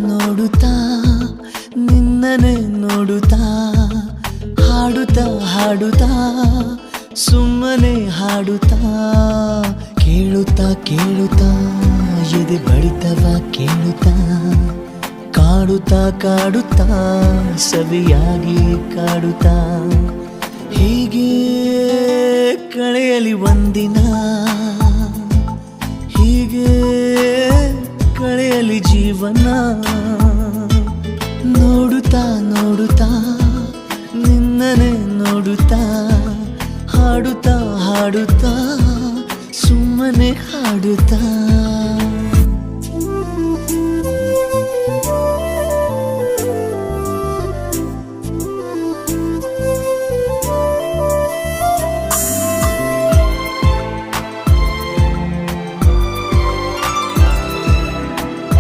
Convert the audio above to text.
ನೋಡುತ್ತಾ ನಿನ್ನನೆ ನೋಡುತ್ತಾ ಹಾಡುತ್ತಾ ಹಾಡುತ್ತಾ ಸುಮ್ಮನೆ ಹಾಡುತ್ತಾ ಕೇಳುತ್ತಾ ಕೇಳುತ್ತಾ ಎದೆ ಬಡಿತವ ಕೇಳುತ್ತಾ ಕಾಡುತ್ತಾ ಕಾಡುತ್ತಾ ಸವಿಯಾಗಿ ಕಾಡುತ್ತಾ ಹೀಗೆ ಕಳೆಯಲಿ ಒಂದಿನ ಹೀಗೆ ಕಳೆಯಲಿ ಜೀವನ ನೋಡುತ್ತಾ ನೋಡುತ್ತಾ ನಿನ್ನನೆ ನೋಡುತ್ತಾ ಹಾಡುತ್ತಾ ಹಾಡುತ್ತಾ ಸುಮ್ಮನೆ ಹಾಡುತ್ತಾ